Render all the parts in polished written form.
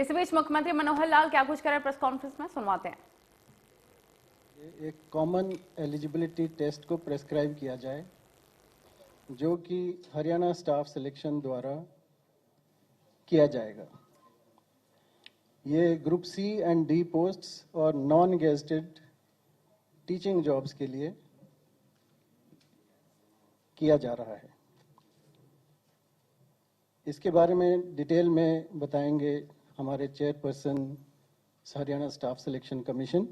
इस बीच मुख्यमंत्री मनोहर लाल क्या कुछ कर रहे प्रेस कॉन्फ्रेंस में, सुनवाते हैं। एक कॉमन एलिजिबिलिटी टेस्ट को प्रेस्क्राइब किया जाए, जो कि हरियाणा स्टाफ सिलेक्शन द्वारा किया जाएगा। ये group C and D posts और नॉन गेजेटेड टीचिंग जॉब्स के लिए किया जा रहा है। इसके बारे में डिटेल में बताएंगे हमारे chairperson Haryana staff selection commission.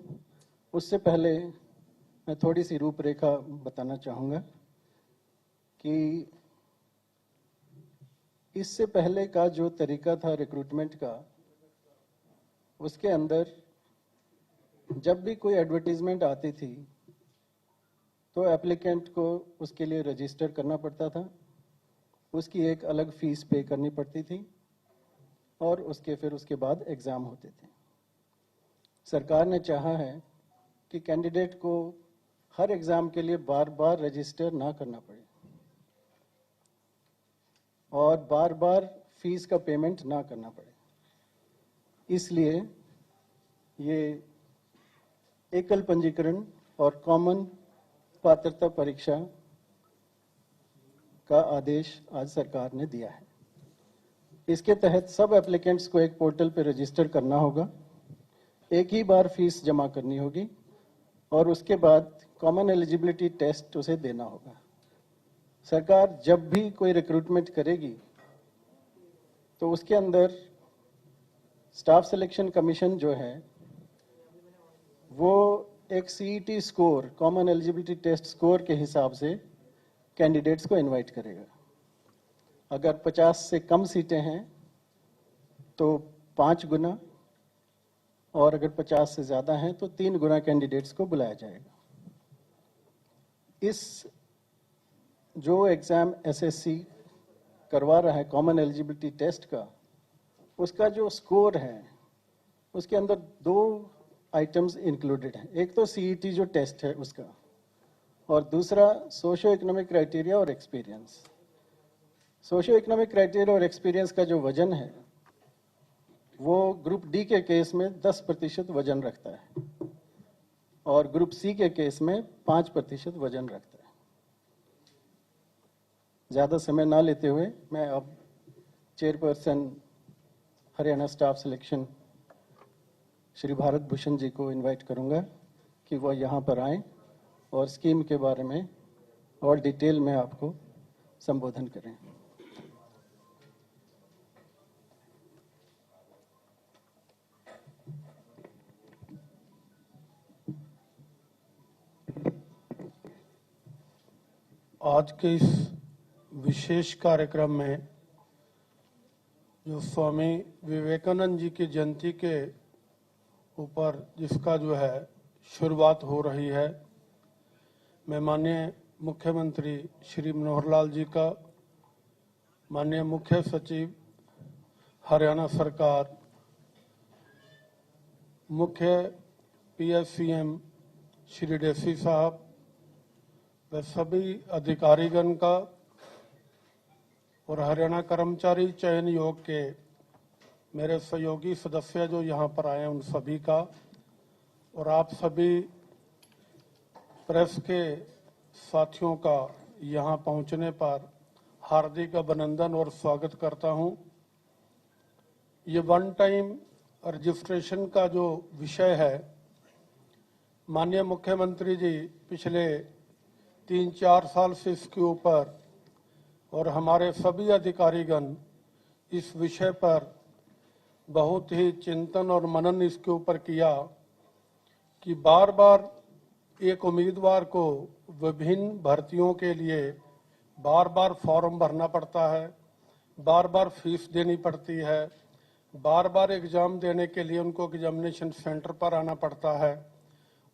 उससे पहले मैं थोड़ी सी रूपरेखा बताना चाहूँगा कि इससे पहले का जो तरीका था रिक्रूटमेंट का, उसके अंदर जब भी कोई एडवर्टीजमेंट आती थी तो एप्लीकेंट को उसके लिए रजिस्टर करना पड़ता था, उसकी एक अलग फीस पे करनी पड़ती थी और उसके बाद एग्ज़ाम होते थे। सरकार ने चाहा है कि कैंडिडेट को हर एग्ज़ाम के लिए बार बार रजिस्टर ना करना पड़े और बार बार फीस का पेमेंट ना करना पड़े। इसलिए ये एकल पंजीकरण और कॉमन पात्रता परीक्षा का आदेश आज सरकार ने दिया है। इसके तहत सब एप्लीकेंट्स को एक पोर्टल पर रजिस्टर करना होगा, एक ही बार फीस जमा करनी होगी और उसके बाद कॉमन एलिजिबिलिटी टेस्ट उसे देना होगा। सरकार जब भी कोई रिक्रूटमेंट करेगी तो उसके अंदर स्टाफ सिलेक्शन कमीशन जो है वो एक CET score, common eligibility test score के हिसाब से कैंडिडेट्स को इनवाइट करेगा। अगर 50 से कम सीटें हैं तो 5 गुना और अगर 50 से ज़्यादा हैं तो 3 गुना कैंडिडेट्स को बुलाया जाएगा। इस जो एग्ज़ाम एसएससी करवा रहा है कॉमन एलिजिबिलिटी टेस्ट का, उसका जो स्कोर है उसके अंदर 2 आइटम्स इंक्लूडेड हैं। एक तो सीईटी जो टेस्ट है उसका, और दूसरा सोशियो इकोनॉमिक क्राइटेरिया और एक्सपीरियंस। सोशियो इकोनॉमिक क्राइटेरिया और एक्सपीरियंस का जो वजन है वो ग्रुप डी के केस में 10% वजन रखता है और ग्रुप सी के केस में 5% वजन रखता है। ज़्यादा समय ना लेते हुए मैं अब chairperson Haryana staff selection Shri Bharat Bhushan ji को इनवाइट करूंगा कि वह यहाँ पर आएं और स्कीम के बारे में और डिटेल में आपको संबोधन करें। आज के इस विशेष कार्यक्रम में जो स्वामी विवेकानंद जी की जयंती के ऊपर जिसका जो है शुरुआत हो रही है, मैं माननीय मुख्यमंत्री श्री मनोहर लाल जी का, माननीय मुख्य सचिव हरियाणा सरकार, मुख्य पीएससीएम श्री डेसी साहब व सभी अधिकारीगण का और हरियाणा कर्मचारी चयन आयोग के मेरे सहयोगी सदस्य जो यहाँ पर आए हैं उन सभी का, और आप सभी प्रेस के साथियों का यहाँ पहुँचने पर हार्दिक अभिनंदन और स्वागत करता हूँ। ये वन टाइम रजिस्ट्रेशन का जो विषय है, माननीय मुख्यमंत्री जी पिछले 3-4 साल से इसके ऊपर और हमारे सभी अधिकारीगण इस विषय पर बहुत ही चिंतन और मनन इसके ऊपर किया कि बार बार एक उम्मीदवार को विभिन्न भर्तियों के लिए बार बार फॉर्म भरना पड़ता है, बार बार फीस देनी पड़ती है, बार बार एग्ज़ाम देने के लिए उनको एग्जामिनेशन सेंटर पर आना पड़ता है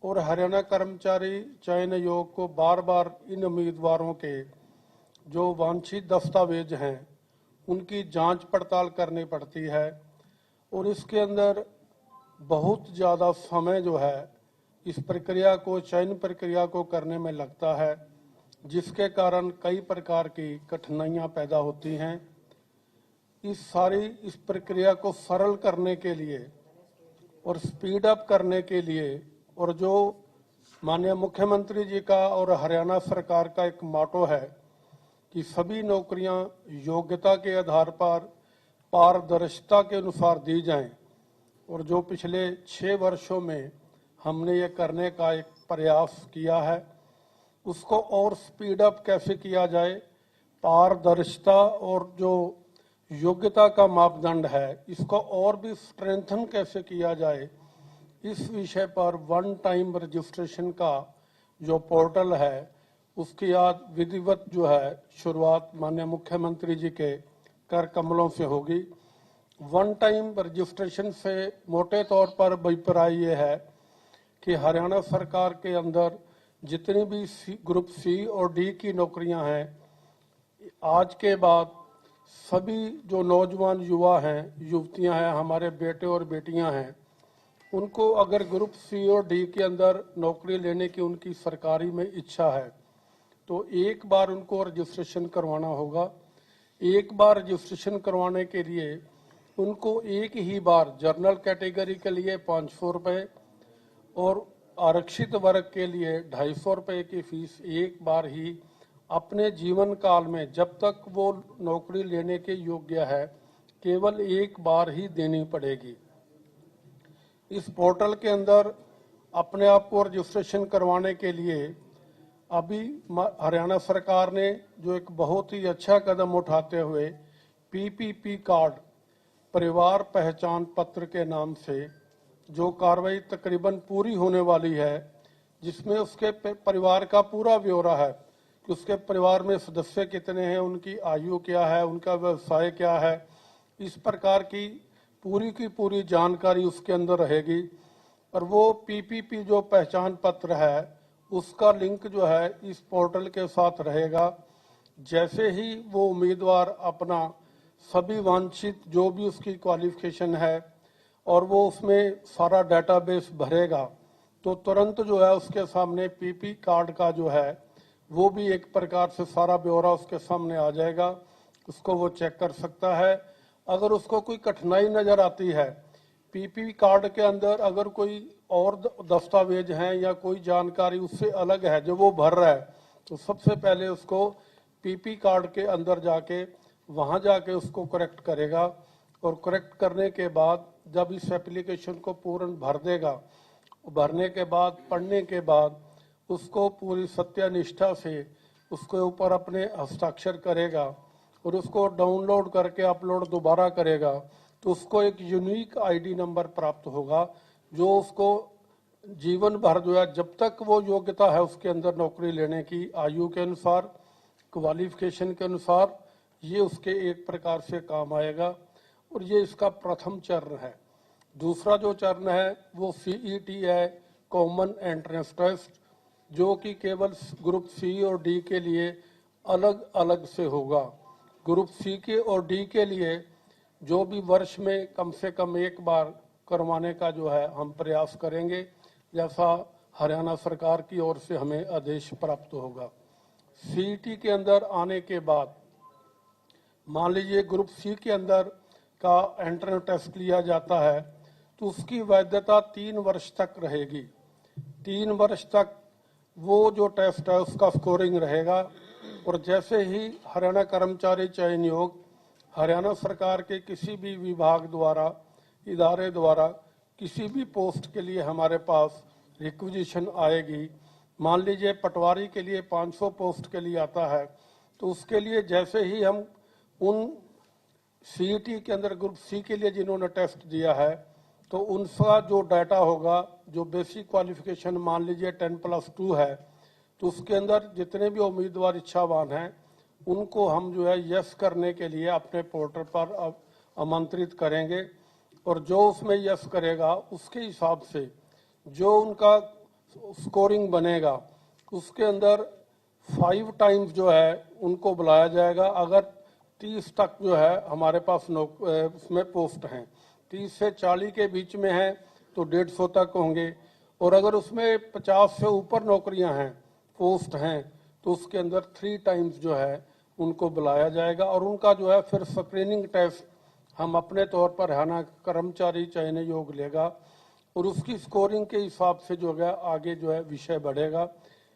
और हरियाणा कर्मचारी चयन आयोग को बार बार इन उम्मीदवारों के जो वांछित दस्तावेज हैं उनकी जांच पड़ताल करनी पड़ती है और इसके अंदर बहुत ज़्यादा समय जो है इस प्रक्रिया को, चयन प्रक्रिया को करने में लगता है, जिसके कारण कई प्रकार की कठिनाइयां पैदा होती हैं। इस प्रक्रिया को सरल करने के लिए और स्पीड अप करने के लिए, और जो माननीय मुख्यमंत्री जी का और हरियाणा सरकार का एक मोटो है कि सभी नौकरियां योग्यता के आधार पर पारदर्शिता के अनुसार दी जाएं, और जो पिछले 6 वर्षों में हमने ये करने का एक प्रयास किया है, उसको और स्पीड अप कैसे किया जाए, पारदर्शिता और जो योग्यता का मापदंड है इसको और भी स्ट्रेंथन कैसे किया जाए, इस विषय पर वन टाइम रजिस्ट्रेशन का जो पोर्टल है उसकी आज विधिवत जो है शुरुआत माननीय मुख्यमंत्री जी के कर कमलों से होगी। वन टाइम रजिस्ट्रेशन से मोटे तौर पर अभिप्राय ये है कि हरियाणा सरकार के अंदर जितनी भी ग्रुप सी और डी की नौकरियां हैं, आज के बाद सभी जो नौजवान युवा हैं, युवतियां हैं, हमारे बेटे और बेटियां हैं, उनको अगर ग्रुप सी और डी के अंदर नौकरी लेने की उनकी सरकारी में इच्छा है तो एक बार उनको रजिस्ट्रेशन करवाना होगा। एक बार रजिस्ट्रेशन करवाने के लिए उनको एक ही बार जनरल कैटेगरी के लिए 500 रुपये और आरक्षित वर्ग के लिए 250 रुपये की फीस एक बार ही अपने जीवन काल में जब तक वो नौकरी लेने के योग्य है केवल एक बार ही देनी पड़ेगी। इस पोर्टल के अंदर अपने आप को रजिस्ट्रेशन करवाने के लिए अभी हरियाणा सरकार ने जो एक बहुत ही अच्छा कदम उठाते हुए पीपीपी कार्ड, परिवार पहचान पत्र के नाम से जो कार्रवाई तकरीबन पूरी होने वाली है, जिसमें उसके परिवार का पूरा ब्यौरा है कि उसके परिवार में सदस्य कितने हैं, उनकी आयु क्या है, उनका व्यवसाय क्या है, इस प्रकार की पूरी जानकारी उसके अंदर रहेगी। और वो पीपीपी जो पहचान पत्र है उसका लिंक जो है इस पोर्टल के साथ रहेगा। जैसे ही वो उम्मीदवार अपना सभी वांछित जो भी उसकी क्वालिफिकेशन है और वो उसमें सारा डेटाबेस भरेगा तो तुरंत जो है उसके सामने पीपी कार्ड का जो है वो भी एक प्रकार से सारा ब्यौरा उसके सामने आ जाएगा, उसको वो चेक कर सकता है। अगर उसको कोई कठिनाई नजर आती है पीपी कार्ड के अंदर, अगर कोई और दस्तावेज हैं या कोई जानकारी उससे अलग है जो वो भर रहा है, तो सबसे पहले उसको पीपी कार्ड के अंदर जाके वहां जाके उसको करेक्ट करेगा, और करेक्ट करने के बाद जब इस एप्लीकेशन को पूर्ण भर देगा, भरने के बाद पढ़ने के बाद उसको पूरी सत्यनिष्ठा से उसके ऊपर अपने हस्ताक्षर करेगा और उसको डाउनलोड करके अपलोड दोबारा करेगा तो उसको एक यूनिक आईडी नंबर प्राप्त होगा जो उसको जीवन भर जो है जब तक वो योग्यता है उसके अंदर नौकरी लेने की आयु के अनुसार, क्वालिफिकेशन के अनुसार, ये उसके एक प्रकार से काम आएगा। और ये इसका प्रथम चरण है। दूसरा जो चरण है वो सीईटी है, कॉमन एंट्रेंस टेस्ट, जो कि केवल ग्रुप सी और डी के लिए अलग अलग से होगा। ग्रुप सी के और डी के लिए जो भी वर्ष में कम से कम एक बार करवाने का जो है हम प्रयास करेंगे, जैसा हरियाणा सरकार की ओर से हमें आदेश प्राप्त होगा। सीईटी के अंदर आने के बाद मान लीजिए ग्रुप सी के अंदर का एंट्रेंस टेस्ट लिया जाता है तो उसकी वैधता 3 वर्ष तक रहेगी। 3 वर्ष तक वो जो टेस्ट है उसका स्कोरिंग रहेगा। और जैसे ही हरियाणा कर्मचारी चयन आयोग हरियाणा सरकार के किसी भी विभाग द्वारा, इदारे द्वारा किसी भी पोस्ट के लिए हमारे पास रिक्विजिशन आएगी, मान लीजिए पटवारी के लिए 500 पोस्ट के लिए आता है, तो उसके लिए जैसे ही हम उन सीईटी के अंदर ग्रुप सी के लिए जिन्होंने टेस्ट दिया है तो उनका जो डाटा होगा, जो बेसिक क्वालिफिकेशन मान लीजिए 10+2 है, तो उसके अंदर जितने भी उम्मीदवार इच्छावान हैं उनको हम जो है यस करने के लिए अपने पोर्टल पर आमंत्रित करेंगे। और जो उसमें यस करेगा उसके हिसाब से जो उनका स्कोरिंग बनेगा उसके अंदर 5 टाइम्स जो है उनको बुलाया जाएगा। अगर 30 तक जो है हमारे पास उसमें पोस्ट हैं, 30 से 40 के बीच में है तो 150 तक होंगे, और अगर उसमें 50 से ऊपर नौकरियां हैं, पोस्ट हैं, तो उसके अंदर 3 टाइम्स जो है उनको बुलाया जाएगा और उनका जो है फिर स्क्रीनिंग टेस्ट हम अपने तौर पर हरियाणा कर्मचारी चयन आयोग लेगा और उसकी स्कोरिंग के हिसाब से जो है आगे जो है विषय बढ़ेगा।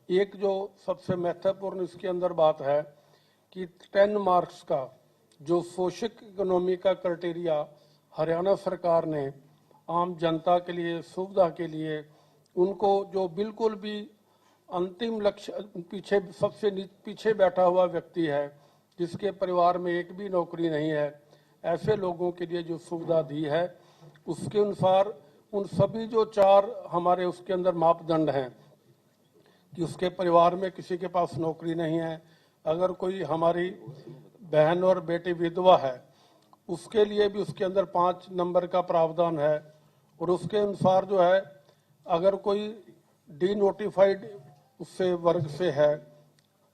एक जो सबसे महत्वपूर्ण इसके अंदर बात है कि 10 मार्क्स का जो सोशियो इकोनॉमी का क्राइटेरिया हरियाणा सरकार ने आम जनता के लिए सुविधा के लिए उनको जो बिल्कुल भी अंतिम लक्ष्य पीछे सबसे पीछे बैठा हुआ व्यक्ति है जिसके परिवार में एक भी नौकरी नहीं है, ऐसे लोगों के लिए जो सुविधा दी है उसके अनुसार उन सभी जो 4 हमारे उसके अंदर मापदंड हैं कि उसके परिवार में किसी के पास नौकरी नहीं है, अगर कोई हमारी बहन और बेटी विधवा है उसके लिए भी उसके अंदर 5 नंबर का प्रावधान है और उसके अनुसार जो है अगर कोई डीनोटिफाइड उससे वर्ग से है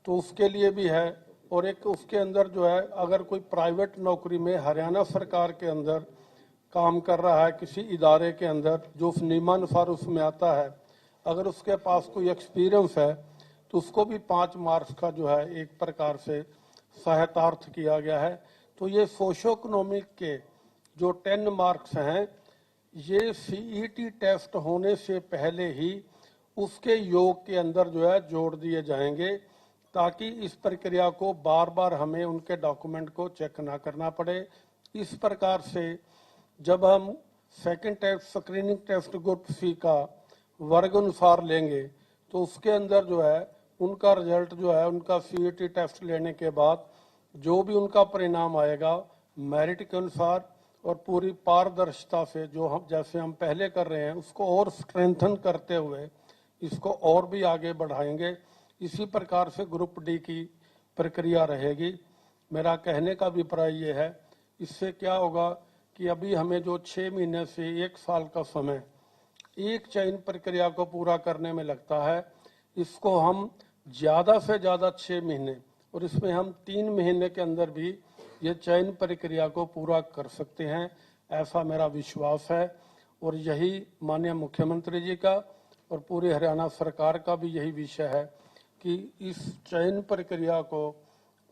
तो उसके लिए भी है और एक उसके अंदर जो है अगर कोई प्राइवेट नौकरी में हरियाणा सरकार के अंदर काम कर रहा है किसी इदारे के अंदर जो उस नियमानुसार उसमें आता है, अगर उसके पास कोई एक्सपीरियंस है तो उसको भी 5 मार्क्स का जो है एक प्रकार से सहायतार्थ किया गया है। तो ये सोशो इकोनॉमिक के जो 10 मार्क्स हैं ये सीईटी टेस्ट होने से पहले ही उसके योग के अंदर जो है जोड़ दिए जाएंगे ताकि इस प्रक्रिया को बार बार हमें उनके डॉक्यूमेंट को चेक ना करना पड़े। इस प्रकार से जब हम second test screening test group C का वर्ग अनुसार लेंगे तो उसके अंदर जो है उनका रिजल्ट जो है उनका सीईटी टेस्ट लेने के बाद जो भी उनका परिणाम आएगा मेरिट के अनुसार और पूरी पारदर्शिता से जो हम जैसे हम पहले कर रहे हैं उसको और स्ट्रेंथन करते हुए इसको और भी आगे बढ़ाएंगे। इसी प्रकार से ग्रुप डी की प्रक्रिया रहेगी। मेरा कहने का अभिप्राय ये है, इससे क्या होगा कि अभी हमें जो 6 महीने से 1 साल का समय एक चयन प्रक्रिया को पूरा करने में लगता है, इसको हम ज़्यादा से ज़्यादा 6 महीने और इसमें हम 3 महीने के अंदर भी ये चयन प्रक्रिया को पूरा कर सकते हैं, ऐसा मेरा विश्वास है। और यही माननीय मुख्यमंत्री जी का और पूरी हरियाणा सरकार का भी यही विषय है कि इस चयन प्रक्रिया को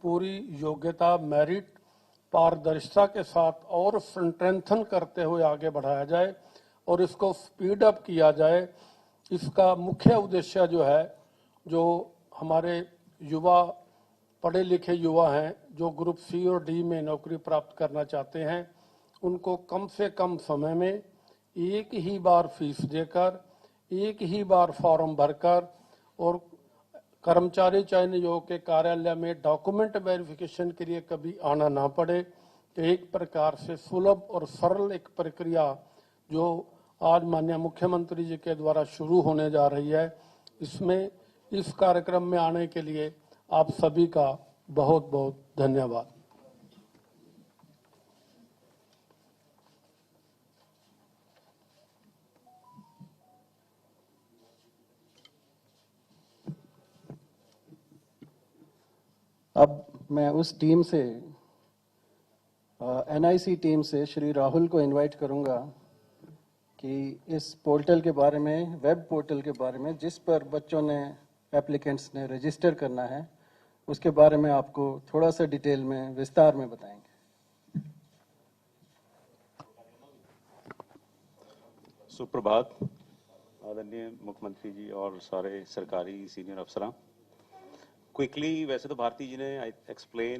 पूरी योग्यता मेरिट पारदर्शिता के साथ और स्ट्रेंथन करते हुए आगे बढ़ाया जाए और इसको स्पीड अप किया जाए। इसका मुख्य उद्देश्य जो है, जो हमारे युवा पढ़े लिखे युवा हैं जो ग्रुप सी और डी में नौकरी प्राप्त करना चाहते हैं, उनको कम से कम समय में एक ही बार फीस देकर एक ही बार फॉर्म भरकर और कर्मचारी चयन आयोग के कार्यालय में डॉक्यूमेंट वेरिफिकेशन के लिए कभी आना ना पड़े। तो एक प्रकार से सुलभ और सरल एक प्रक्रिया जो आज माननीय मुख्यमंत्री जी के द्वारा शुरू होने जा रही है, इसमें इस कार्यक्रम में आने के लिए आप सभी का बहुत बहुत धन्यवाद। अब मैं उस टीम से एनआईसी टीम से श्री राहुल को इनवाइट करूंगा कि इस पोर्टल के बारे में, वेब पोर्टल के बारे में जिस पर बच्चों ने एप्लीकेंट्स ने रजिस्टर करना है, उसके बारे में आपको थोड़ा सा डिटेल में विस्तार में बताएंगे। सुप्रभात आदरणीय मुख्यमंत्री जी और सारे सरकारी सीनियर अफसरान। Quickly, वैसे तो भारती जी ने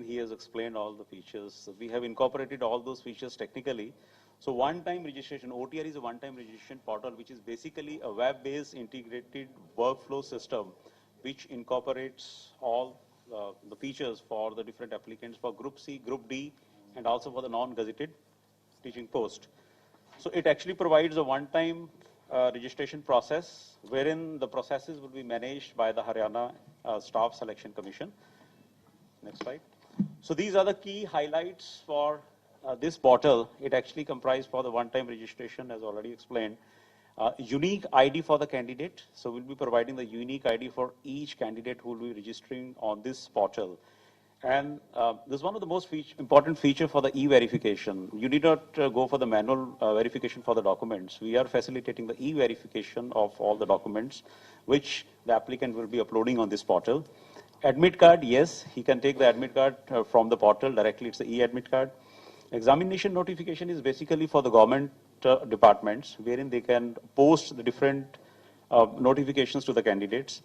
he has explained all the features. We have incorporated all those features technically. So one-time registration, OTR is a one-time registration portal, which is basically a web-based integrated workflow system, which incorporates all the features for the different applicants for Group C, Group D, and also for the non-gazetted teaching post. So it actually provides a one-time registration process, wherein the processes will be managed by the Haryana Staff Selection Commission. Next slide. So these are the key highlights for this portal. It actually comprises for the one-time registration, as already explained, unique ID for the candidate. So we'll be providing the unique ID for each candidate who will be registering on this portal. And this is one of the most important feature for the e-verification. You need not go for the manual verification for the documents. We are facilitating the e-verification of all the documents, which the applicant will be uploading on this portal. Admit card, yes, he can take the admit card from the portal directly. It's the e-admit card. Examination notification is basically for the government departments, wherein they can post the different notifications to the candidates.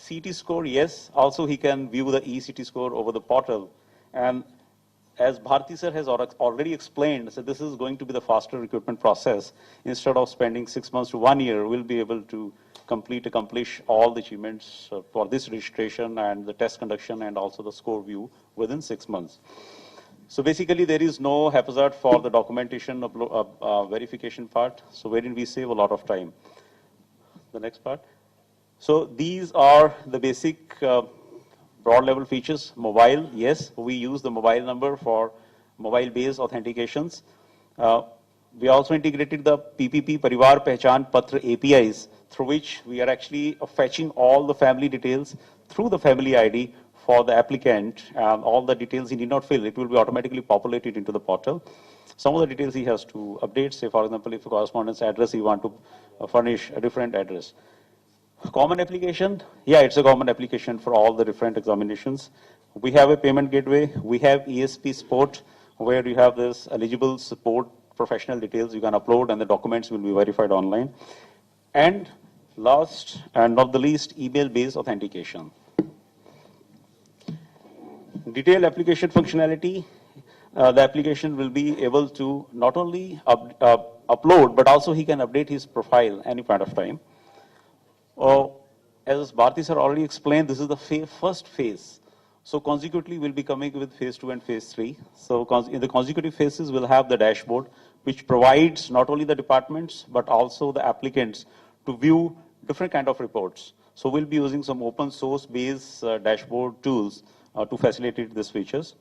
CT score, yes. Also, he can view the eCT score over the portal. And as Bharti sir has already explained, so this is going to be the faster recruitment process. Instead of spending 6 months to 1 year, we'll be able to accomplish all the achievements for this registration and the test conduction and also the score view within 6 months. So basically, there is no haphazard for the documentation verification part, so wherein we save a lot of time. The next part. So these are the basic broad level features. Mobile, yes, we use the mobile number for mobile-based authentications. We also integrated the PPP Parivar Pehchan Patra APIs, through which we are actually fetching all the family details through the family ID for the applicant, and all the details he need not fill. It will be automatically populated into the portal. Some of the details he has to update, say for example, if a correspondence address, he want to furnish a different address. Common application, yeah, it's a common application for all the different examinations. We have a payment gateway, we have ESP support, where you have this eligible support professional details you can upload and the documents will be verified online. And last and not the least, email-based authentication. Detailed application functionality, the application will be able to not only upload, but also he can update his profile any point of time. As Bharti sir already explained, this is the first phase. So consecutively, we'll be coming with phase 2 and phase 3. So in the consecutive phases, we'll have the dashboard, which provides not only the departments, but also the applicants to view different kind of reports. So we'll be using some open source based dashboard tools to facilitate these features.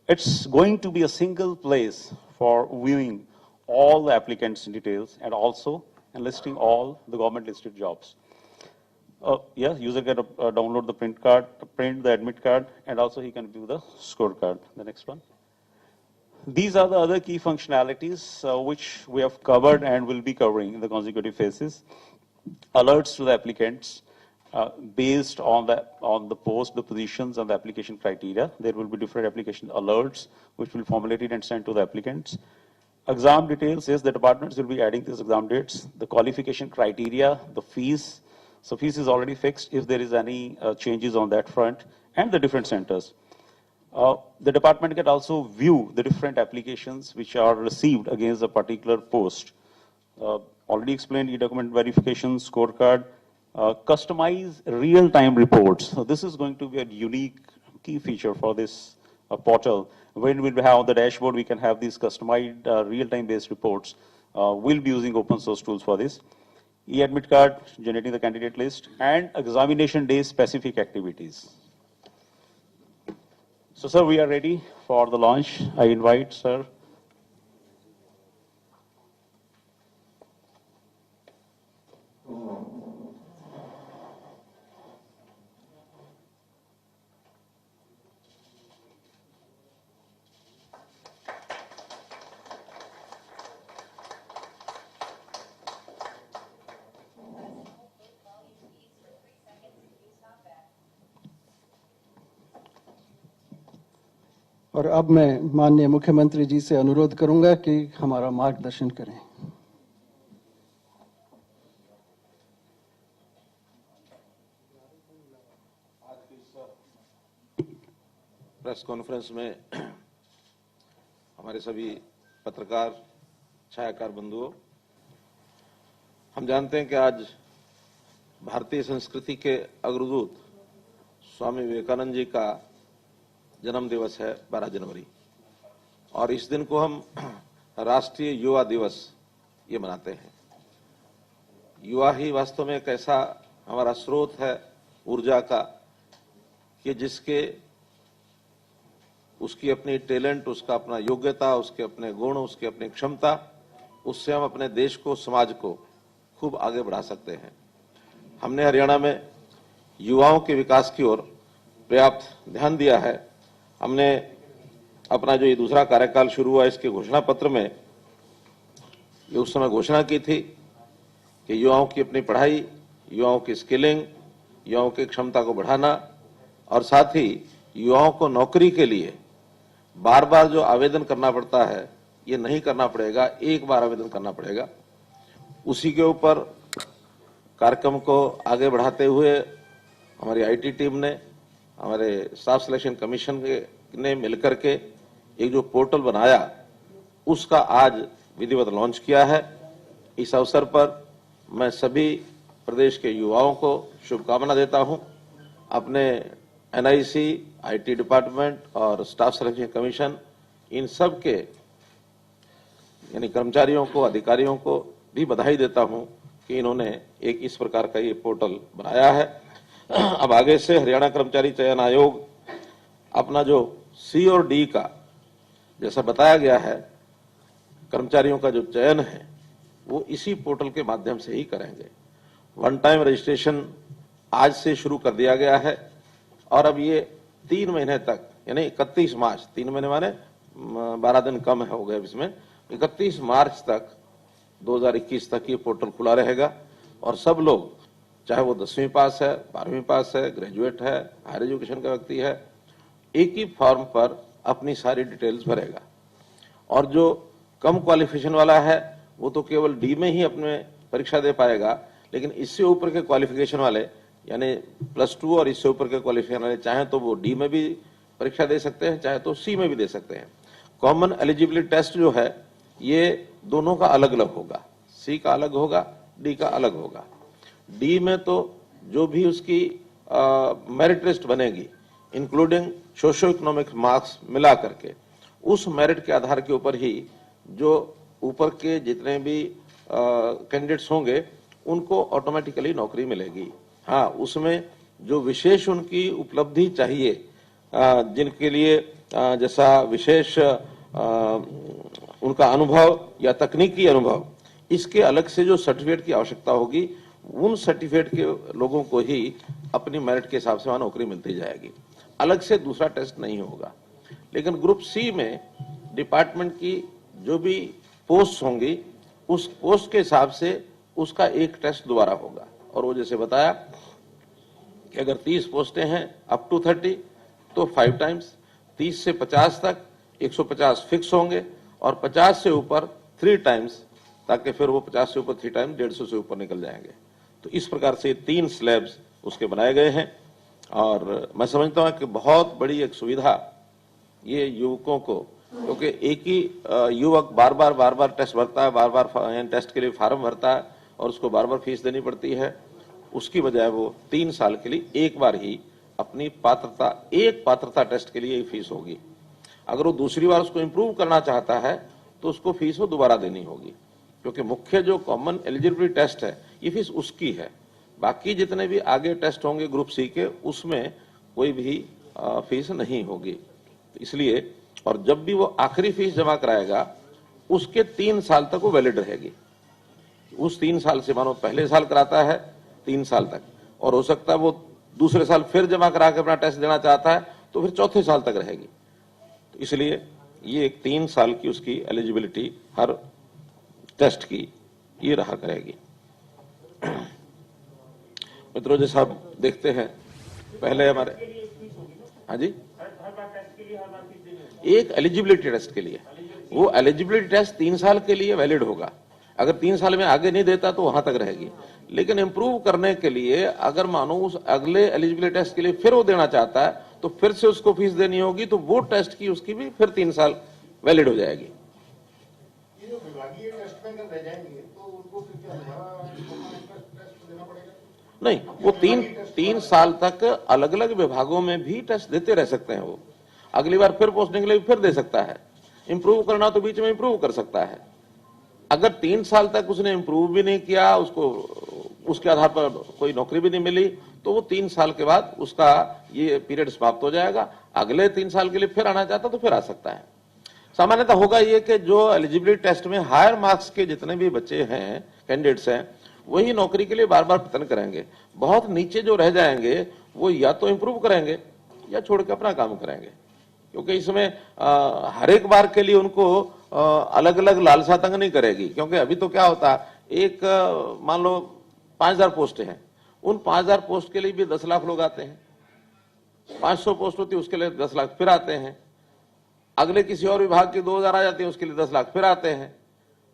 It's going to be a single place for viewing all the applicants' details and also enlisting all the government listed jobs. Yes, user can download the print the admit card, and also he can view the scorecard. The next one. These are the other key functionalities which we have covered and will be covering in the consecutive phases. Alerts to the applicants based on the post, the positions, and the application criteria. There will be different application alerts which will be formulated and sent to the applicants. Exam details, yes, the departments will be adding these exam dates, the qualification criteria, the fees. So fees is already fixed if there is any changes on that front, and the different centers. The department can also view the different applications which are received against a particular post. Already explained e-document verification, scorecard, customize real-time reports. So this is going to be a unique key feature for this portal. When we have on the dashboard, we can have these customized real-time based reports. We'll be using open source tools for this. E-admit card, generating the candidate list, and examination day specific activities. So, sir, we are ready for the launch. I invite, sir. और अब मैं माननीय मुख्यमंत्री जी से अनुरोध करूंगा कि हमारा मार्गदर्शन करें। प्रेस कॉन्फ्रेंस में हमारे सभी पत्रकार छायाकार बंधुओं, हम जानते हैं कि आज भारतीय संस्कृति के अग्रदूत स्वामी विवेकानंद जी का जन्म दिवस है 12 जनवरी, और इस दिन को हम राष्ट्रीय युवा दिवस ये मनाते हैं। युवा ही वास्तव में एक ऐसा हमारा स्रोत है ऊर्जा का कि जिसके उसकी अपनी टैलेंट, उसका अपना योग्यता, उसके अपने गुण, उसकी अपनी क्षमता, उससे हम अपने देश को, समाज को खूब आगे बढ़ा सकते हैं। हमने हरियाणा में युवाओं के विकास की ओर पर्याप्त ध्यान दिया है। हमने अपना जो ये दूसरा कार्यकाल शुरू हुआ, इसके घोषणा पत्र में ये उस समय घोषणा की थी कि युवाओं की अपनी पढ़ाई, युवाओं की स्किलिंग, युवाओं की क्षमता को बढ़ाना और साथ ही युवाओं को नौकरी के लिए बार बार जो आवेदन करना पड़ता है ये नहीं करना पड़ेगा, एक बार आवेदन करना पड़ेगा। उसी के ऊपर कार्यक्रम को आगे बढ़ाते हुए हमारी आईटी टीम ने, हमारे स्टाफ सिलेक्शन कमीशन ने मिलकर के एक जो पोर्टल बनाया उसका आज विधिवत लॉन्च किया है। इस अवसर पर मैं सभी प्रदेश के युवाओं को शुभकामना देता हूं। अपने एनआईसी, आईटी डिपार्टमेंट और स्टाफ सिलेक्शन कमीशन, इन सब के यानी कर्मचारियों को, अधिकारियों को भी बधाई देता हूं कि इन्होंने एक इस प्रकार का ये पोर्टल बनाया है। अब आगे से हरियाणा कर्मचारी चयन आयोग अपना जो सी और डी का जैसा बताया गया है, कर्मचारियों का जो चयन है वो इसी पोर्टल के माध्यम से ही करेंगे। वन टाइम रजिस्ट्रेशन आज से शुरू कर दिया गया है और अब ये 3 महीने तक यानी 31 मार्च, 3 महीने माने 12 दिन कम हो गए इसमें, 31 मार्च तक 2021 तक ये पोर्टल खुला रहेगा और सब लोग, चाहे वो 10वीं पास है, 12वीं पास है, ग्रेजुएट है, हायर एजुकेशन का व्यक्ति है, एक ही फॉर्म पर अपनी सारी डिटेल्स भरेगा। और जो कम क्वालिफिकेशन वाला है वो तो केवल डी में ही अपने परीक्षा दे पाएगा, लेकिन इससे ऊपर के क्वालिफिकेशन वाले यानी +2 और इससे ऊपर के क्वालिफिकेशन वाले चाहे तो वो डी में भी परीक्षा दे सकते हैं, चाहे तो सी में भी दे सकते हैं। कॉमन एलिजिबिलिटी टेस्ट जो है ये दोनों का अलग अलग होगा, सी का अलग होगा, डी का अलग होगा। डी में तो जो भी उसकी मेरिट लिस्ट बनेगी इंक्लूडिंग सोशो इकोनॉमिक मार्क्स मिला करके, उस मेरिट के आधार के ऊपर ही जो ऊपर के जितने भी कैंडिडेट्स होंगे उनको ऑटोमेटिकली नौकरी मिलेगी। हाँ, उसमें जो विशेष उनकी उपलब्धि चाहिए, जिनके लिए जैसा विशेष उनका अनुभव या तकनीकी अनुभव, इसके अलग से जो सर्टिफिकेट की आवश्यकता होगी, उन सर्टिफिकेट के लोगों को ही अपनी मेरिट के हिसाब से वहां नौकरी मिलती जाएगी। अलग से दूसरा टेस्ट नहीं होगा। लेकिन ग्रुप सी में डिपार्टमेंट की जो भी पोस्ट होंगी उस पोस्ट के हिसाब से उसका एक टेस्ट दोबारा होगा। और वो जैसे बताया कि अगर 30 पोस्टें हैं अप टू 30 तो 5 टाइम्स, 30 से 50 तक 150 फिक्स होंगे और 50 से ऊपर 3 टाइम्स, ताकि फिर वो 50 से ऊपर 3 टाइम्स 150 से ऊपर निकल जाएंगे। तो इस प्रकार से 3 स्लैब्स उसके बनाए गए हैं और मैं समझता हूं कि बहुत बड़ी एक सुविधा ये युवकों को, क्योंकि एक ही युवक बार बार टेस्ट भरता है, बार बार टेस्ट के लिए फार्म भरता है और उसको बार बार फीस देनी पड़ती है। उसकी बजाय वो 3 साल के लिए एक बार ही अपनी पात्रता, एक पात्रता टेस्ट के लिए ही फीस होगी। अगर वो दूसरी बार उसको इम्प्रूव करना चाहता है तो उसको फीस वो दोबारा देनी होगी, क्योंकि मुख्य जो कॉमन एलिजिबिलिटी टेस्ट है ये फीस उसकी है। बाकी जितने भी आगे टेस्ट होंगे ग्रुप सी के, उसमें कोई भी फीस नहीं होगी। इसलिए और जब भी वो आखिरी फीस जमा कराएगा उसके 3 साल तक वो वैलिड रहेगी। उस 3 साल से, मानो पहले साल कराता है 3 साल तक, और हो सकता है वो दूसरे साल फिर जमा करा के अपना टेस्ट देना चाहता है तो फिर चौथे साल तक रहेगी। तो इसलिए ये 3 साल की उसकी एलिजिबिलिटी हर टेस्ट की ये रहा करेगी। मित्रों, जैसा आप देखते हैं पहले हमारे, हाँ जी, एक एलिजिबिलिटी टेस्ट के लिए, वो एलिजिबिलिटी टेस्ट 3 साल के लिए वैलिड होगा। अगर 3 साल में आगे नहीं देता तो वहां तक रहेगी। लेकिन इंप्रूव करने के लिए अगर मानो उस अगले एलिजिबिलिटी टेस्ट के लिए फिर वो देना चाहता है तो फिर से उसको फीस देनी होगी, तो वो टेस्ट की उसकी भी फिर 3 साल वैलिड हो जाएगी। ये जो विभागीय टेस्ट में अगर रह जाएंगे तो उनको फिर क्या दोबारा टेस्ट देना पड़ेगा? नहीं, वो 3 साल तक अलग अलग विभागों में भी टेस्ट देते रह सकते हैं। वो अगली बार फिर पोस्टिंग के लिए फिर दे सकता है। इंप्रूव करना तो बीच में इंप्रूव कर सकता है। अगर 3 साल तक उसने इंप्रूव भी नहीं किया, उसको उसके आधार पर कोई नौकरी भी नहीं मिली, तो वो 3 साल के बाद उसका ये पीरियड समाप्त हो जाएगा। अगले 3 साल के लिए फिर आना चाहता तो फिर आ सकता है। सामान्यतः होगा ये कि जो एलिजिबिलिटी टेस्ट में हायर मार्क्स के जितने भी बच्चे हैं, कैंडिडेट्स हैं, वही नौकरी के लिए बार बार प्रयत्न करेंगे। बहुत नीचे जो रह जाएंगे वो या तो इंप्रूव करेंगे या छोड़ के अपना काम करेंगे, क्योंकि इसमें हर एक बार के लिए उनको अलग अलग लालसा तंग नहीं करेगी। क्योंकि अभी तो क्या होता है, एक मान लो 5000 पोस्ट हैं, उन 5000 पोस्ट के लिए भी 10 लाख लोग आते हैं। 500 पोस्ट होती है उसके लिए 10 लाख फिर आते हैं। अगले किसी और विभाग की 2000 आ जाती है, उसके लिए 10 लाख फिर आते हैं।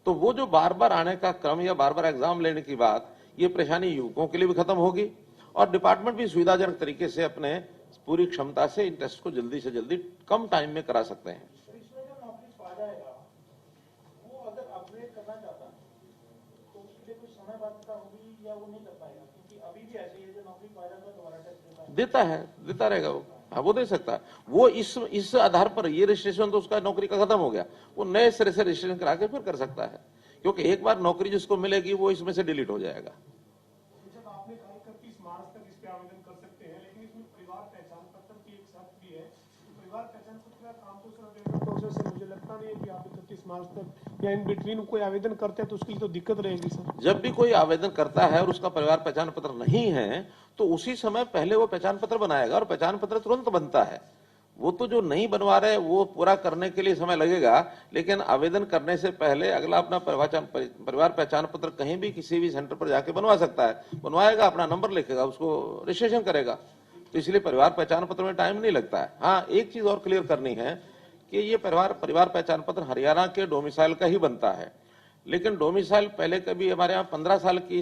तो वो जो बार बार आने का क्रम या बार बार एग्जाम लेने की बात, ये परेशानी युवकों के लिए भी खत्म होगी और डिपार्टमेंट भी सुविधाजनक तरीके से अपने पूरी क्षमता से इन टेस्ट को जल्दी से जल्दी कम टाइम में करा सकते हैं। देता रहेगा वो। हाँ, वो दे सकता है। वो इस आधार पर ये रजिस्ट्रेशन तो उसका नौकरी का खत्म हो गया, वो नए सिरे से रजिस्ट्रेशन करा के फिर कर सकता है, क्योंकि एक बार नौकरी जिसको मिलेगी वो इसमें से डिलीट हो जाएगा। आपने कहा 31 मार्च तक इस पे आवेदन कर सकते हैं, लेकिन इसमें परिवार पहचान पत्र की एक शर्त भी है। परिवार पहचान पत्र का काम तो सिर्फ प्रोसेस है, मुझे लगता नहीं है कि आप 31 मार्च तक या इन बिटवीन कोई आवेदन करते हैं तो उसके लिए तो दिक्कत रहेगी सर। जब भी कोई आवेदन करता है और उसका परिवार पहचान पत्र नहीं है तो उसी समय पहले वो पहचान पत्र बनाएगा और पहचान पत्र तुरंत बनता है। वो तो जो नहीं बनवा रहे वो पूरा करने के लिए समय लगेगा, लेकिन आवेदन करने से पहले अगला अपना परिवार पहचान पत्र कहीं भी किसी भी सेंटर पर जाके बनवा सकता है। बनवाएगा, अपना नंबर लिखेगा, उसको रजिस्ट्रेशन करेगा, तो इसलिए परिवार पहचान पत्र में टाइम नहीं लगता है। हाँ, एक चीज और क्लियर करनी है कि ये परिवार पहचान पत्र हरियाणा के डोमिसाइल का ही बनता है, लेकिन डोमिसाइल पहले कभी हमारे यहाँ 15 साल की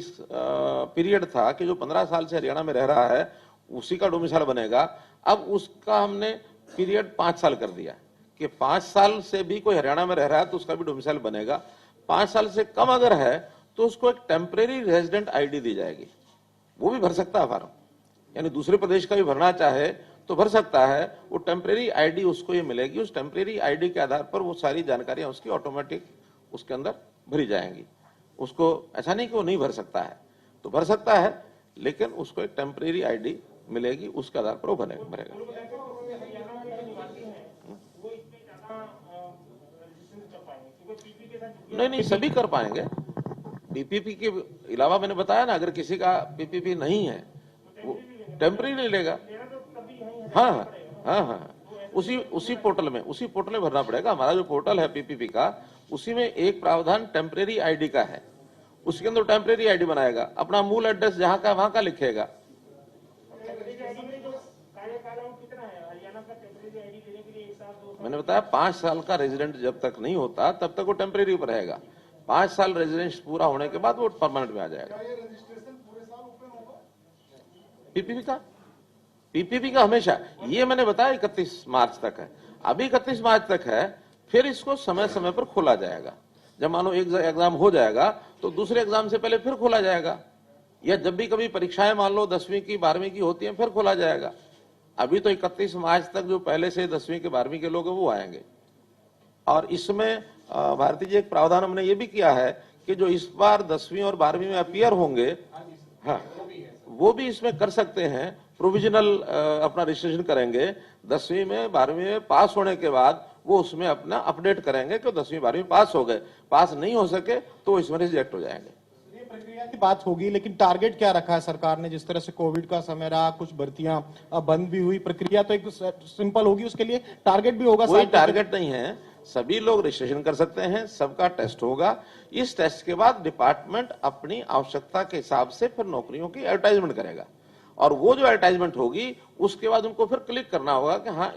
पीरियड था कि जो 15 साल से हरियाणा में रह रहा है उसी का डोमिसाइल बनेगा। अब उसका हमने पीरियड 5 साल कर दिया कि 5 साल से भी कोई हरियाणा में रह रहा है तो उसका भी डोमिसाइल बनेगा। 5 साल से कम अगर है तो उसको एक टेम्परेरी रेजिडेंट आईडी दी जाएगी, वो भी भर सकता है फॉर्म, यानी दूसरे प्रदेश का भी भरना चाहे तो भर सकता है। वो टेम्परेरी आईडी उसको ये मिलेगी, उस टेम्परेरी आईडी के आधार पर वो सारी जानकारियां उसकी ऑटोमेटिक उसके अंदर भरी जाएंगी। उसको ऐसा नहीं कि वो नहीं भर सकता है, तो भर सकता है, लेकिन उसको एक टेम्परेरी आईडी मिलेगी, उसके आधार पर वो भरेगा। नहीं, सभी कर पाएंगे। पीपीपी के अलावा मैंने बताया ना, अगर किसी का पीपीपी नहीं है वो टेम्परेरी लेगा। हाँ, उसी पोर्टल में भरना पड़ेगा। हमारा जो पोर्टल है पीपीपी का, उसी में एक प्रावधान टेम्परेरी आईडी का है, उसके अंदर टेम्परेरी आईडी बनाएगा, अपना मूल एड्रेस जहां का वहां का लिखेगा। मैंने बताया 5 साल का रेजिडेंट जब तक नहीं होता तब तक वो टेम्परेरी पर रहेगा। 5 साल रेजिडेंस पूरा होने के बाद वो परमानेंट में आ जाएगा। पीपीपी का हमेशा, ये मैंने बताया 31 मार्च तक है। अभी 31 मार्च तक है, फिर इसको समय समय पर खोला जाएगा। जब मानो एक एग्जाम हो जाएगा तो दूसरे एग्जाम से पहले फिर खोला जाएगा, या जब भी कभी परीक्षाएं मान लो 10वीं की 12वीं की होती हैं फिर खोला जाएगा। अभी तो 31 मार्च तक जो पहले से 10वीं के 12वीं के लोग हैं वो आएंगे। और इसमें भारती जी एक प्रावधान हमने ये भी किया है कि जो इस बार 10वीं और 12वीं में अपीयर होंगे, हाँ, वो भी इसमें कर सकते हैं। प्रोविजनल अपना रजिस्ट्रेशन करेंगे, 10वीं में 12वीं में पास होने के बाद वो उसमें अपना अपडेट करेंगे कि 10वीं 12वीं पास हो गए। पास नहीं हो सके तो इसमें रिजेक्ट हो जाएंगे। प्रक्रिया की बात होगी, लेकिन टारगेट क्या रखा है सरकार ने? जिस तरह से कोविड का समय रहा, कुछ भर्तियां बंद भी हुई, प्रक्रिया तो एक सिंपल होगी, उसके लिए टारगेट भी होगा? कोई टारगेट नहीं है, सभी लोग रजिस्ट्रेशन कर सकते हैं, सबका टेस्ट होगा। इस टेस्ट के बाद डिपार्टमेंट अपनी आवश्यकता के हिसाब से फिर नौकरियों की एडवर्टाइजमेंट करेगा, और वो जो एडवर्टाइजमेंट होगी उसके बाद उनको फिर क्लिक करना होगा कि हाँ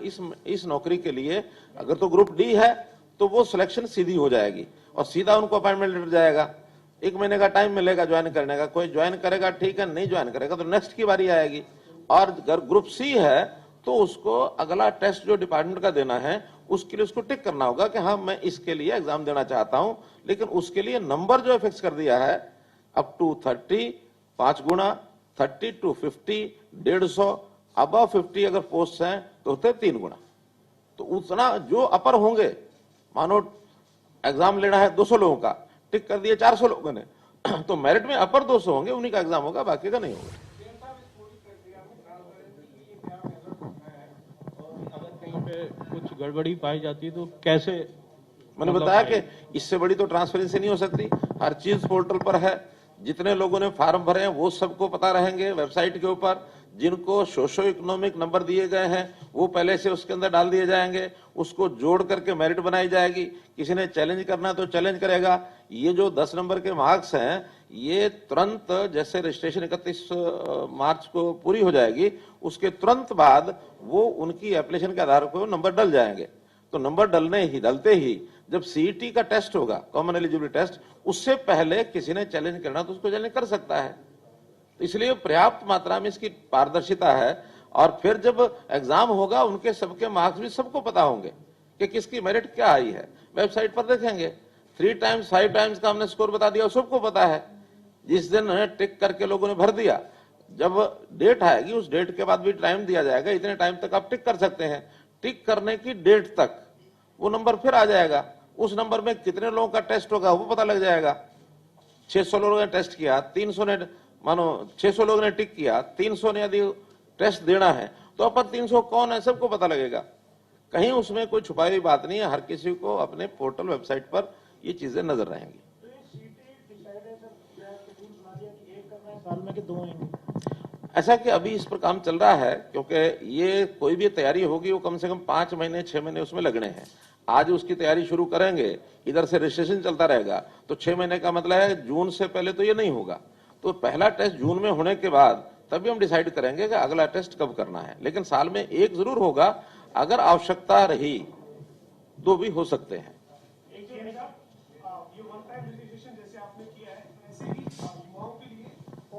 इस नौकरी के लिए अगर तो ग्रुप डी है तो वो सिलेक्शन सीधी हो जाएगी और सीधा उनको अपॉइंटमेंट लेटर जाएगा। 1 महीने का टाइम मिलेगा ज्वाइन करने का। कोई ज्वाइन करेगा ठीक है, नहीं ज्वाइन करेगा तो नेक्स्ट की बारी आएगी। और अगर ग्रुप सी है तो उसको अगला टेस्ट जो डिपार्टमेंट का देना है उसके लिए उसको टिक करना होगा कि हाँ मैं इसके लिए एग्जाम देना चाहता हूं, लेकिन उसके लिए नंबर जो फिक्स कर दिया है अप टू 30, 5 गुना, 30 to 50, 150, अबव 50 अगर पोस्ट हैं तो होते 3 गुना। तो उतना जो अपर होंगे, मानो एग्जाम लेना है 200 लोगों का, टिक कर दिए 400 लोगों ने, तो मेरिट में अपर 200 होंगे, उन्हीं का एग्जाम होगा, बाकी का नहीं होगा। अगर कहीं पे कुछ गड़बड़ी पाई जाती है तो कैसे? मैंने बताया कि इससे बड़ी तो ट्रांसपेरेंसी नहीं हो सकती। हर चीज पोर्टल पर है, जितने लोगों ने फॉर्म भरे हैं वो सबको पता रहेंगे वेबसाइट के ऊपर। जिनको सोशो इकोनॉमिक नंबर दिए गए हैं वो पहले से उसके अंदर डाल दिए जाएंगे, उसको जोड़ करके मेरिट बनाई जाएगी। किसी ने चैलेंज करना तो चैलेंज करेगा। ये जो 10 नंबर के मार्क्स हैं ये तुरंत जैसे रजिस्ट्रेशन 31 मार्च को पूरी हो जाएगी, उसके तुरंत बाद वो उनकी एप्लीकेशन के आधार पर नंबर डल जाएंगे। तो नंबर डलते ही जब सीईटी का टेस्ट होगा, कॉमन एलिजिबिलिटी टेस्ट, उससे पहले किसी ने चैलेंज करना तो उसको चैलेंज कर सकता है। इसलिए पर्याप्त मात्रा में इसकी पारदर्शिता है। और फिर जब एग्जाम होगा उनके सबके मार्क्स भी सबको पता होंगे कि किसकी मेरिट क्या आई है। वेबसाइट पर देखेंगे 3 टाइम्स 5 टाइम्स का हमने स्कोर बता दिया, सबको पता है। जिस दिन टिक करके लोगों ने भर दिया, जब डेट आएगी उस डेट के बाद भी टाइम दिया जाएगा, इतने टाइम तक आप टिक कर सकते हैं। टिक करने की डेट तक वो नंबर फिर आ जाएगा, उस नंबर में कितने लोगों का टेस्ट होगा वो पता लग जाएगा। 600 लोगों ने टेस्ट किया, 300 ने, मानो 600 लोगों ने टिक किया, 300 ने यदि टेस्ट देना है तो अपन 300 कौन है सबको पता लगेगा। कहीं उसमें कोई छुपाई हुई बात नहीं है, हर किसी को अपने पोर्टल वेबसाइट पर ये चीजें नजर रहेंगी। साल में कि 2 होंगे? ऐसा कि अभी इस पर काम चल रहा है, क्योंकि ये कोई भी तैयारी होगी वो कम से कम 5 महीने 6 महीने उसमें लगने हैं। आज उसकी तैयारी शुरू करेंगे, इधर से रजिस्ट्रेशन चलता रहेगा, तो 6 महीने का मतलब है जून से पहले तो ये नहीं होगा। तो पहला टेस्ट जून में होने के बाद तभी हम डिसाइड करेंगे कि अगला टेस्ट कब करना है। लेकिन साल में एक जरूर होगा, अगर आवश्यकता रही तो भी हो सकते हैं। एक जो है साहब, ये वन टाइम रजिस्ट्रेशन जैसे आपने किया है, ऐसे ही युवाओं के लिए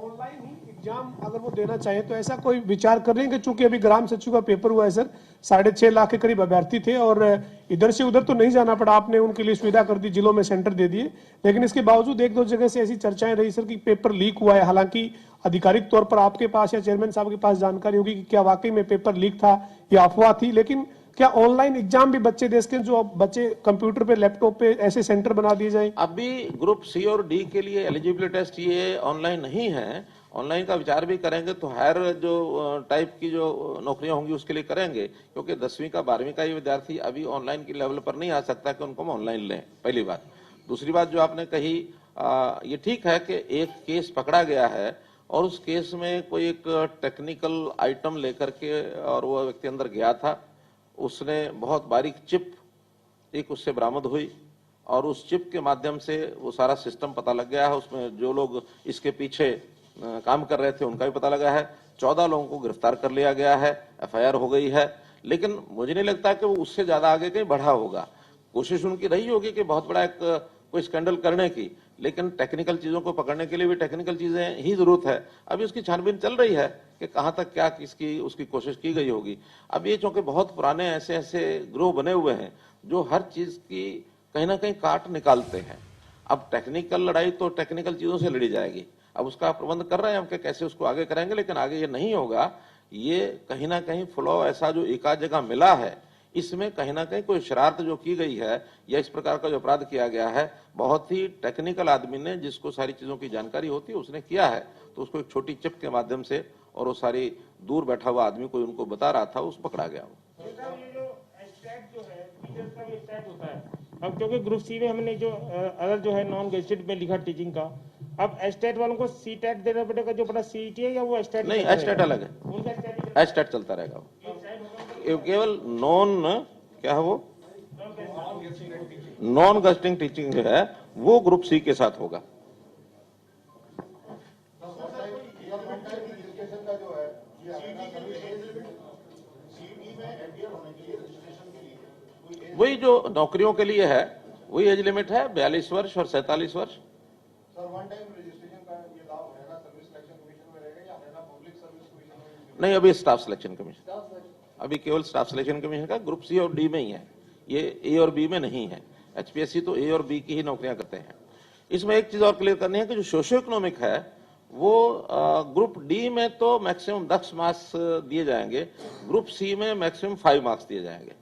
ऑनलाइन ही एग्जाम अगर वो देना चाहे तो ऐसा कोई विचार कर रहे हैं कि चूंकि अभी ग्राम सचिव का पेपर हुआ है सर, 6.5 लाख के करीब अभ्यर्थी थे और इधर से उधर तो नहीं जाना पड़ा, आपने उनके लिए सुविधा कर दी, जिलों में सेंटर दे दिए। लेकिन इसके बावजूद 1-2 जगह से ऐसी चर्चाएं रही सर कि पेपर लीक हुआ है। हालांकि आधिकारिक तौर पर आपके पास या चेयरमैन साहब के पास जानकारी होगी कि क्या वाकई में पेपर लीक था या अफवाह थी, लेकिन क्या ऑनलाइन एग्जाम भी बच्चे दे सकें, जो बच्चे कंप्यूटर पे लैपटॉप पे ऐसे सेंटर बना दिए जाए? अभी ग्रुप सी और डी के लिए एलिजिबिलिटी टेस्ट ये ऑनलाइन नहीं है। ऑनलाइन का विचार भी करेंगे तो हायर जो टाइप की जो नौकरियां होंगी उसके लिए करेंगे, क्योंकि 10वीं का 12वीं का ये विद्यार्थी अभी ऑनलाइन की लेवल पर नहीं आ सकता कि उनको हम ऑनलाइन लें, पहली बात। दूसरी बात जो आपने कही, ये ठीक है कि एक केस पकड़ा गया है और उस केस में कोई एक टेक्निकल आइटम लेकर के और वो व्यक्ति अंदर गया था, उसने बहुत बारीक चिप एक उससे बरामद हुई और उस चिप के माध्यम से वो सारा सिस्टम पता लग गया है। उसमें जो लोग इसके पीछे काम कर रहे थे उनका भी पता लगा है। 14 लोगों को गिरफ्तार कर लिया गया है, एफआईआर हो गई है। लेकिन मुझे नहीं लगता कि वो उससे ज्यादा आगे कहीं बढ़ा होगा। कोशिश उनकी रही होगी कि बहुत बड़ा एक कोई स्कैंडल करने की, लेकिन टेक्निकल चीजों को पकड़ने के लिए भी टेक्निकल चीजें ही जरूरत है। अभी उसकी छानबीन चल रही है कि कहां तक क्या किसकी उसकी कोशिश की गई होगी। अब ये चूंकि बहुत पुराने ऐसे ऐसे ग्रोह बने हुए हैं जो हर चीज की कहीं ना कहीं काट निकालते हैं। अब टेक्निकल लड़ाई तो टेक्निकल चीजों से लड़ी जाएगी। अब उसका प्रबंध कर रहे हैं हम कि कैसे उसको आगे करेंगे, लेकिन आगे ये नहीं होगा। ये कहीं ना कहीं फ्लॉ ऐसा जो एक आध जगह मिला है, इसमें कहीं ना कहीं कोई शरारत जो की गई है या इस प्रकार का जो अपराध किया गया है, बहुत ही टेक्निकल आदमी ने, जिसको सारी चीजों की जानकारी होती है, उसने किया है। तो उसको एक छोटी चिप के माध्यम से और वो सारी दूर बैठा हुआ आदमी कोई उनको बता रहा था, उस पकड़ा गया। अब क्योंकि ग्रुप सी में हमने जो अगर जो है नॉन गेजेटेड में लिखा टीचिंग का, अब एस्टेट वालों को सी टेट देना पड़ेगा, जो बड़ा सीईटी है या वो एस्टेट नहीं, एस्टेट अलग है, एस्टेट चलता रहेगा। केवल नॉन क्या है वो नॉन गेस्टिंग टीचिंग जो है वो ग्रुप सी के साथ होगा। वही जो नौकरियों के लिए है वही एज लिमिट है, 42 वर्ष और 47 वर्ष। नहीं, अभी स्टाफ सिलेक्शन कमीशन, अभी केवल स्टाफ सिलेक्शन कमीशन का ग्रुप सी और डी में ही है, ये ए और बी में नहीं है। एचपीएससी तो ए और बी की ही नौकरियां करते हैं। इसमें एक चीज और क्लियर करनी है कि जो सोशियो इकोनॉमिक है वो ग्रुप डी में तो मैक्सिमम 10 मार्क्स दिए जाएंगे, ग्रुप सी में मैक्सिमम 5 मार्क्स दिए जाएंगे।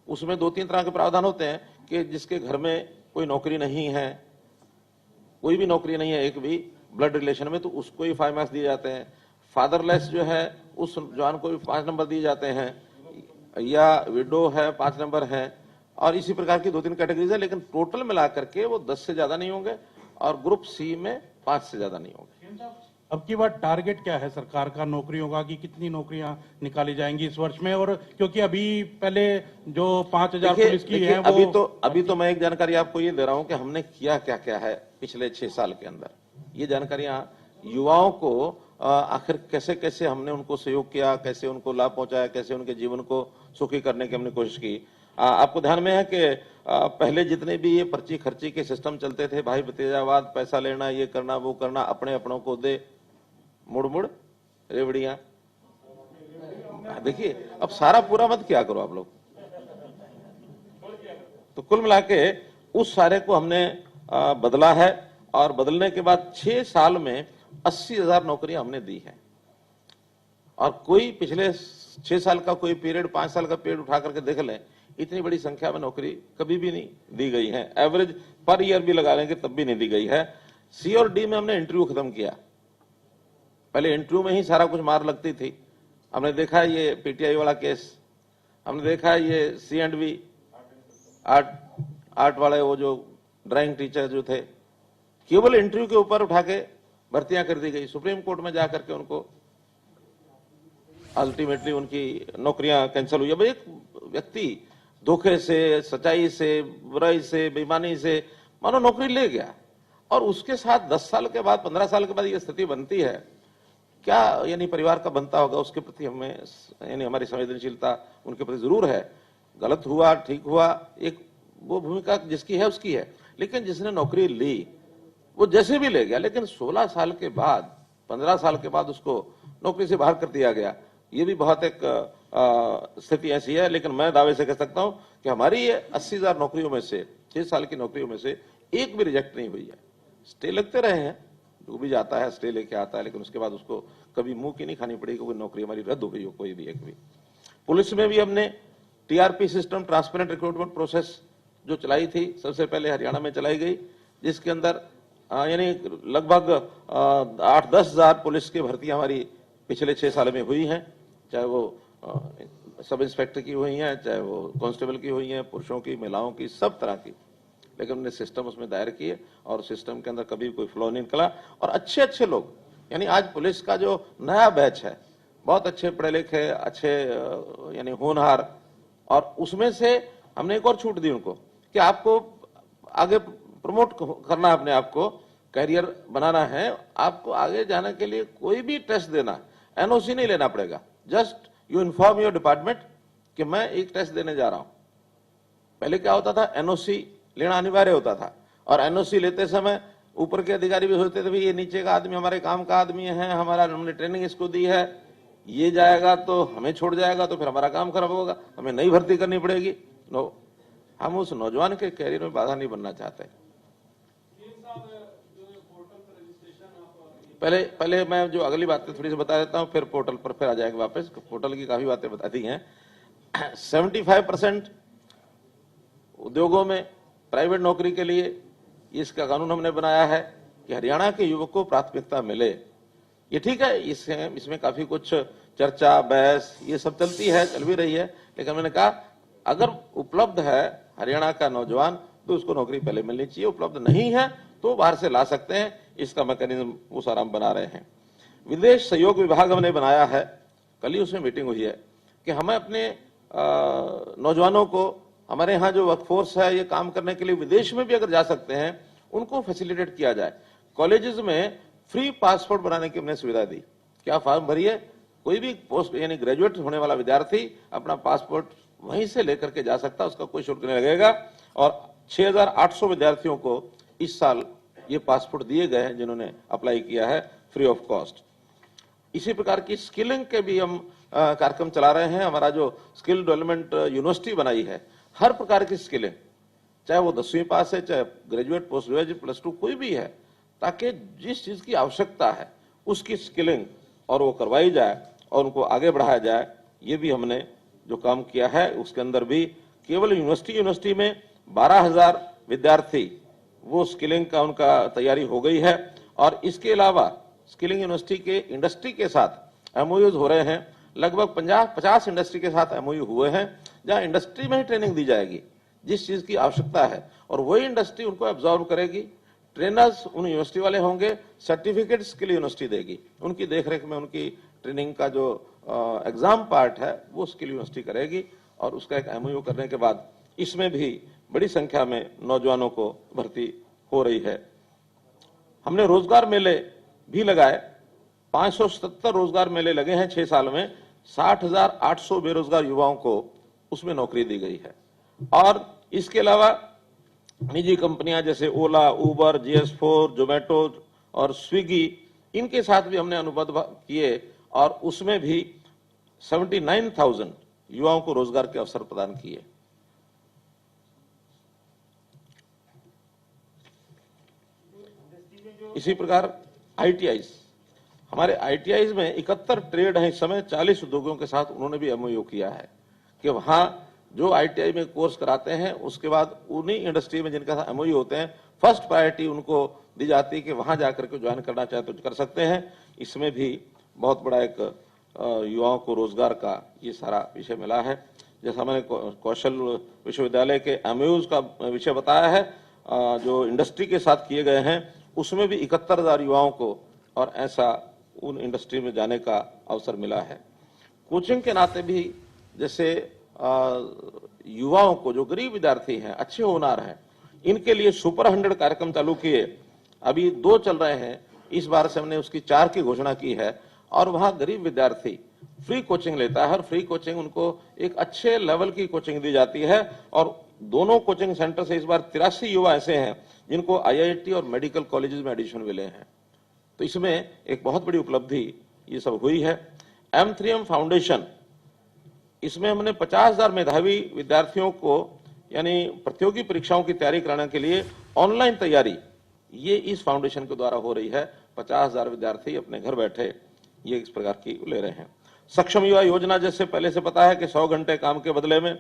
उसमें 2-3 तरह के प्रावधान होते हैं कि जिसके घर में कोई नौकरी नहीं है, कोई भी नौकरी नहीं है एक भी ब्लड रिलेशन में, तो उसको ही 5 मार्क्स दिए जाते हैं। फादरलेस जो है उस जवान को भी 5 नंबर दिए जाते हैं, या विडो है 5 नंबर है, और इसी प्रकार की 2-3 कैटेगरीज है। लेकिन टोटल मिलाकर के वो 10 से ज्यादा नहीं होंगे और ग्रुप सी में 5 से ज्यादा नहीं होंगे। अब की बार टारगेट क्या है सरकार का नौकरियों का, कि कितनी नौकरियां निकाली जाएंगी इस वर्ष में? और क्योंकि अभी पहले जो 5000 पुलिस की है वो अभी तो मैं एक जानकारी आपको ये दे रहा हूं कि हमने किया क्या क्या है पिछले 6 साल के अंदर। ये जानकारियां युवाओं को आखिर कैसे कैसे हमने उनको सहयोग किया, कैसे उनको लाभ पहुंचाया, कैसे उनके जीवन को सुखी करने की हमने कोशिश की। आपको ध्यान में है कि पहले जितने भी ये पर्ची खर्ची के सिस्टम चलते थे, भाई भतीजावाद, पैसा लेना, ये करना वो करना, अपने अपनों को दे, मुड़ मुड़ रेवड़ियां। देखिए अब सारा पूरा मत क्या करो आप लोग। तो कुल मिला के उस सारे को हमने बदला है, और बदलने के बाद 6 साल में 80,000 नौकरियां हमने दी है। और कोई पिछले 6 साल का कोई पीरियड, 5 साल का पीरियड उठा करके देख लें, इतनी बड़ी संख्या में नौकरी कभी भी नहीं दी गई है। एवरेज पर ईयर भी लगा लेंगे तब भी नहीं दी गई है। सी और डी में हमने इंटरव्यू खत्म किया। पहले इंटरव्यू में ही सारा कुछ मार लगती थी। हमने देखा ये पीटीआई वाला केस, हमने देखा ये C&V आर्ट वाले, वो जो ड्राइंग टीचर जो थे, केवल इंटरव्यू के ऊपर उठा के भर्तियां कर दी गई। सुप्रीम कोर्ट में जाकर के उनको अल्टीमेटली उनकी नौकरियां कैंसिल हुई। अब एक व्यक्ति धोखे से, सच्चाई से, बुराई से, बेईमानी से मानो नौकरी ले गया, और उसके साथ 10 साल के बाद, 15 साल के बाद ये स्थिति बनती है, क्या यानी परिवार का बनता होगा, उसके प्रति हमें यानी हमारी संवेदनशीलता उनके प्रति जरूर है। गलत हुआ, ठीक हुआ, एक वो भूमिका जिसकी है उसकी है, लेकिन जिसने नौकरी ली वो जैसे भी ले गया, लेकिन 16 साल के बाद, 15 साल के बाद उसको नौकरी से बाहर कर दिया गया। ये भी बहुत एक स्थिति ऐसी है। लेकिन मैं दावे से कह सकता हूं कि हमारी ये 80,000 नौकरियों में से, 6 साल की नौकरियों में से एक भी रिजेक्ट नहीं हुई है। स्टे लगते रहे हैं, जो भी जाता है स्टे लेके आता है, लेकिन उसके बाद उसको कभी मुंह की नहीं खानी पड़ी कि कोई नौकरी हमारी रद्द हो गई हो, कोई भी एक भी। पुलिस में भी हमने TRP system, transparent recruitment process जो चलाई थी, सबसे पहले हरियाणा में चलाई गई, जिसके अंदर यानी लगभग 8-10 हजार पुलिस की भर्तियां हमारी पिछले 6 साल में हुई हैं, चाहे वो सब इंस्पेक्टर की हुई हैं, चाहे वो कांस्टेबल की हुई हैं, पुरुषों की, महिलाओं की, सब तरह की। लेकिन हमने सिस्टम उसमें दायर किए, और सिस्टम के अंदर कभी कोई फ्लॉ नहीं निकला, और अच्छे अच्छे लोग, यानी आज पुलिस का जो नया बैच है, बहुत अच्छे पढ़े लिखे, अच्छे यानी होनहार, और उसमें से हमने एक और छूट दी उनको कि आपको आगे प्रमोट करना है, अपने आप को कैरियर बनाना है, आपको आगे जाने के लिए कोई भी टेस्ट देना, NOC नहीं लेना पड़ेगा। Just you inform your department कि मैं एक टेस्ट देने जा रहा हूं। पहले क्या होता था, NOC लेना अनिवार्य होता था, और NOC लेते समय ऊपर के अधिकारी भी सोचते थे भाई ये नीचे का आदमी हमारे काम का आदमी है, हमारा हमने ट्रेनिंग इसको दी है, ये जाएगा तो हमें छोड़ जाएगा, तो फिर हमारा काम खराब होगा, हमें नई भर्ती करनी पड़ेगी। नो, हम उस नौजवान के कैरियर में बाधा नहीं बनना चाहते। पहले मैं जो अगली बातें थोड़ी सी बता देता हूं, फिर पोर्टल पर फिर आ जाएंगे वापस। पोर्टल की काफी बातें बता दी हैं। 75% उद्योगों में प्राइवेट नौकरी के लिए इसका कानून हमने बनाया है कि हरियाणा के युवक को प्राथमिकता मिले। ये ठीक है, इसमें काफी कुछ चर्चा, बहस ये सब चलती है, चल भी रही है, लेकिन मैंने कहा अगर उपलब्ध है हरियाणा का नौजवान तो उसको नौकरी पहले मिलनी चाहिए, उपलब्ध नहीं है तो बाहर से ला सकते हैं। इसका मैकेनिज्म वो सारा हम बना रहे हैं। विदेश सहयोग विभाग हमने बनाया है, कल ही उसमें मीटिंग हुई है कि हमें अपने नौजवानों को, हमारे यहाँ जो वर्कफोर्स है ये काम करने के लिए विदेश में भी अगर जा सकते हैं, उनको फैसिलिटेट किया जाए। कॉलेजेस में फ्री पासपोर्ट बनाने की हमने सुविधा दी। क्या फॉर्म भरिए, कोई भी पोस्ट यानी ग्रेजुएट होने वाला विद्यार्थी अपना पासपोर्ट वहीं से लेकर के जा सकता, उसका कोई शुल्क नहीं लगेगा। और 6,800 विद्यार्थियों को इस साल ये पासपोर्ट दिए गए हैं जिन्होंने अप्लाई किया है फ्री ऑफ कॉस्ट। इसी प्रकार की स्किलिंग के भी हम कार्यक्रम चला रहे हैं। हमारा जो स्किल डेवलपमेंट यूनिवर्सिटी बनाई है, हर प्रकार की स्किलिंग, चाहे वो 10वीं पास है, चाहे ग्रेजुएट, पोस्ट ग्रेजुएट, +2 कोई भी है, ताकि जिस चीज की आवश्यकता है उसकी स्किलिंग और वो करवाई जाए और उनको आगे बढ़ाया जाए। ये भी हमने जो काम किया है, उसके अंदर भी केवल यूनिवर्सिटी में 12,000 विद्यार्थी वो स्किलिंग का उनका तैयारी हो गई है। और इसके अलावा स्किलिंग यूनिवर्सिटी के इंडस्ट्री के साथ MOUs हो रहे हैं। लगभग 50 इंडस्ट्री के साथ MOU हुए हैं, जहां इंडस्ट्री में ही ट्रेनिंग दी जाएगी जिस चीज की आवश्यकता है, और वही इंडस्ट्री उनको एब्जॉर्व करेगी। ट्रेनर्स उन यूनिवर्सिटी वाले होंगे, सर्टिफिकेट स्किल यूनिवर्सिटी देगी, उनकी देखरेख में उनकी ट्रेनिंग का जो एग्जाम पार्ट है वो स्किल यूनिवर्सिटी करेगी। और उसका एक MOU करने के बाद इसमें भी बड़ी संख्या में नौजवानों को भर्ती हो रही है। हमने रोजगार मेले भी लगाए, 577 रोजगार मेले लगे हैं 6 साल में। 60,800 बेरोजगार युवाओं को उसमें नौकरी दी गई है। और इसके अलावा निजी कंपनियां जैसे ओला, उबर, GS4, जोमेटो और स्विगी, इनके साथ भी हमने अनुबंध किए और उसमें भी 79,000 युवाओं को रोजगार के अवसर प्रदान किए। इसी प्रकार ITIs, हमारे ITIs में 71 ट्रेड हैं इस समय, 40 उद्योगों के साथ उन्होंने भी MOU किया है कि वहां जो ITI में कोर्स कराते हैं उसके बाद उन्हीं इंडस्ट्री में जिनका MOU होते हैं फर्स्ट प्रायोरिटी उनको दी जाती है कि वहां जाकर के ज्वाइन करना चाहे तो कर सकते हैं। इसमें भी बहुत बड़ा एक युवाओं को रोजगार का ये सारा विषय मिला है। जैसा मैंने कौशल विश्वविद्यालय के MOUs का विषय बताया है, जो इंडस्ट्री के साथ किए गए हैं उसमें भी 71,000 युवाओं को और ऐसा उन इंडस्ट्री में जाने का अवसर मिला है। कोचिंग के नाते भी जैसे युवाओं को, जो गरीब विद्यार्थी हैं, अच्छे होनहार हैं, इनके लिए सुपर 100 कार्यक्रम चालू किए। अभी 2 चल रहे हैं, इस बार से हमने उसकी 4 की घोषणा की है और वहां गरीब विद्यार्थी फ्री कोचिंग लेता है और फ्री कोचिंग उनको एक अच्छे लेवल की कोचिंग दी जाती है। और दोनों कोचिंग सेंटर से इस बार 83 युवा ऐसे हैं जिनको IIT और मेडिकल कॉलेजेस में एडमिशन मिले हैं। तो इसमें एक बहुत बड़ी उपलब्धि ये सब हुई है। M3M फाउंडेशन, इसमें हमने 50,000 मेधावी विद्यार्थियों को यानी प्रतियोगी परीक्षाओं की तैयारी कराने के लिए ऑनलाइन तैयारी ये इस फाउंडेशन के द्वारा हो रही है। 50,000 विद्यार्थी अपने घर बैठे ये इस प्रकार की ले रहे हैं। सक्षम युवा योजना, जैसे पहले से पता है कि 100 घंटे काम के बदले में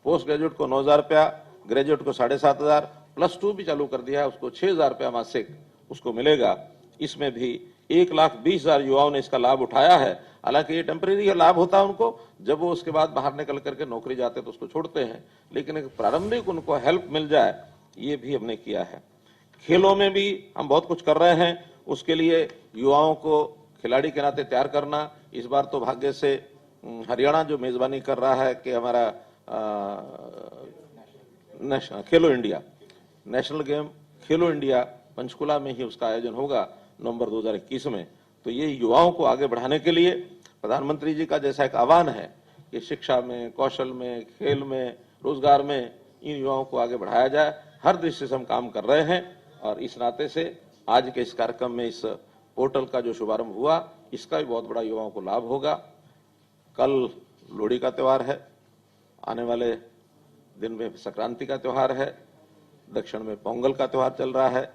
पोस्ट ग्रेजुएट को 9,000 रुपया, ग्रेजुएट को 7,500, +2 भी चालू कर दिया है, उसको 6,000 रुपया मासिक उसको मिलेगा। इसमें भी 1,20,000 युवाओं ने इसका लाभ उठाया है। हालांकि ये टेम्परेरी लाभ होता है उनको, जब वो उसके बाद बाहर निकल करके नौकरी जाते तो उसको छोड़ते हैं, लेकिन एक प्रारंभिक उनको हेल्प मिल जाए ये भी हमने किया है। खेलों में भी हम बहुत कुछ कर रहे हैं, उसके लिए युवाओं को खिलाड़ी के नाते तैयार करना। इस बार तो भाग्य से हरियाणा जो मेजबानी कर रहा है कि हमारा खेलो इंडिया नेशनल गेम खेलो इंडिया पंचकुला में ही उसका आयोजन होगा नवंबर 2021 में। तो ये युवाओं को आगे बढ़ाने के लिए प्रधानमंत्री जी का जैसा एक आह्वान है कि शिक्षा में, कौशल में, खेल में, रोजगार में इन युवाओं को आगे बढ़ाया जाए, हर दृष्टि से हम काम कर रहे हैं। और इस नाते से आज के इस कार्यक्रम में इस पोर्टल का जो शुभारंभ हुआ, इसका भी बहुत बड़ा युवाओं को लाभ होगा। कल लोहड़ी का त्योहार है, आने वाले दिन में संक्रांति का त्योहार है, दक्षिण में पोंगल का त्योहार चल रहा है।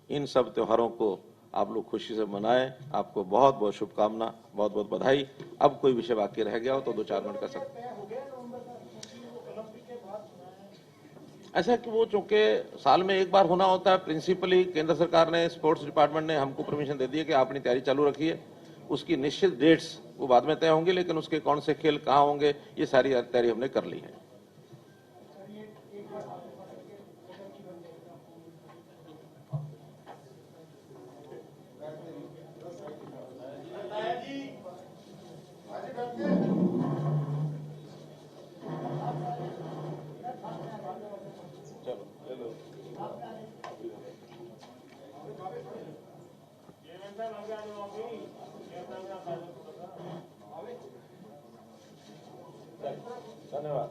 इन सब त्योहारों को आप लोग खुशी से मनाएं। आपको बहुत बहुत शुभकामना, बहुत बहुत बधाई। अब कोई विषय बाकी रह गया हो तो 2-4 मिनट कर सकते हैं। ऐसा कि वो चूंकि साल में एक बार होना होता है, प्रिंसिपली केंद्र सरकार ने, स्पोर्ट्स डिपार्टमेंट ने हमको परमिशन दे दी है कि आप अपनी तैयारी चालू रखिए। उसकी निश्चित डेट्स वो बाद में तय होंगी, लेकिन उसके कौन से खेल कहाँ होंगे ये सारी तैयारी हमने कर ली है। धन्यवाद।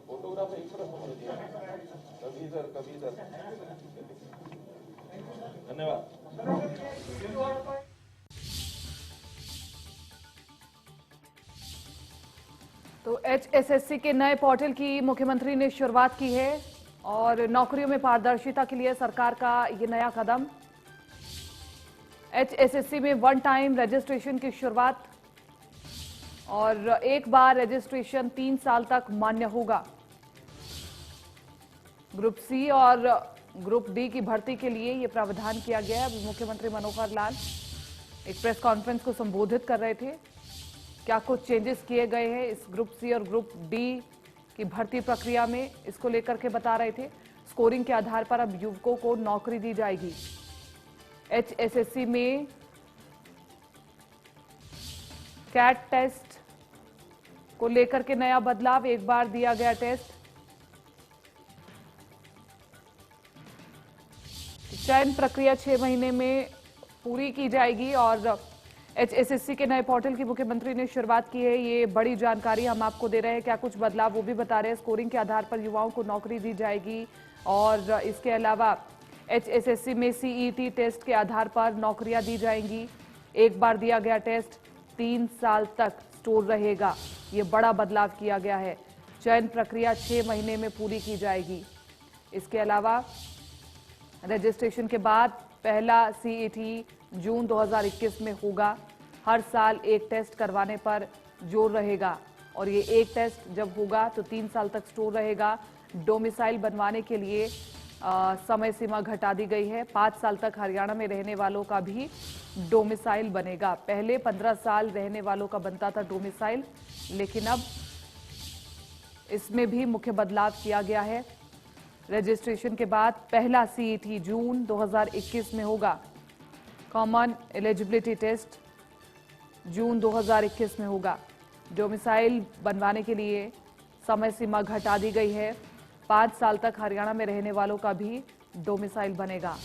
फोटोग्राफ एक तरफ होने दिया, कभी इधर। धन्यवाद। तो HSSC के नए पोर्टल की मुख्यमंत्री ने शुरुआत की है और नौकरियों में पारदर्शिता के लिए सरकार का ये नया कदम। HSSC में 1 टाइम रजिस्ट्रेशन की शुरुआत और एक बार रजिस्ट्रेशन 3 साल तक मान्य होगा। ग्रुप C और ग्रुप D की भर्ती के लिए यह प्रावधान किया गया है। मुख्यमंत्री मनोहर लाल एक प्रेस कॉन्फ्रेंस को संबोधित कर रहे थे। क्या कुछ चेंजेस किए गए हैं इस ग्रुप C और ग्रुप D की भर्ती प्रक्रिया में, इसको लेकर के बता रहे थे। स्कोरिंग के आधार पर अब युवकों को नौकरी दी जाएगी। HSSC में कैट टेस्ट को लेकर के नया बदलाव, एक बार दिया गया टेस्ट। चयन प्रक्रिया 6 महीने में पूरी की जाएगी और HSSC के नए पोर्टल की मुख्यमंत्री ने शुरुआत की है। ये बड़ी जानकारी हम आपको दे रहे हैं। क्या कुछ बदलाव वो भी बता रहे हैं। स्कोरिंग के आधार पर युवाओं को नौकरी दी जाएगी और इसके अलावा HSSC में CET टेस्ट के आधार पर नौकरियां दी जाएंगी। एक बार दिया गया टेस्ट 3 साल तक स्टोर रहेगा। ये बड़ा बदलाव किया गया है। चयन प्रक्रिया 6 महीने में पूरी की जाएगी। इसके अलावा रजिस्ट्रेशन के बाद पहला CET जून 2021 में होगा। हर साल एक टेस्ट करवाने पर जोर रहेगा और ये एक टेस्ट जब होगा तो 3 साल तक स्टोर रहेगा। डोमिसाइल बनवाने के लिए समय सीमा घटा दी गई है। 5 साल तक हरियाणा में रहने वालों का भी डोमिसाइल बनेगा। पहले 15 साल रहने वालों का बनता था डोमिसाइल, लेकिन अब इसमें भी मुख्य बदलाव किया गया है। रजिस्ट्रेशन के बाद पहला CET जून 2021 में होगा। कॉमन एलिजिबिलिटी टेस्ट जून 2021 में होगा। डोमिसाइल बनवाने के लिए समय सीमा घटा दी गई है। 5 साल तक हरियाणा में रहने वालों का भी डोमिसाइल बनेगा।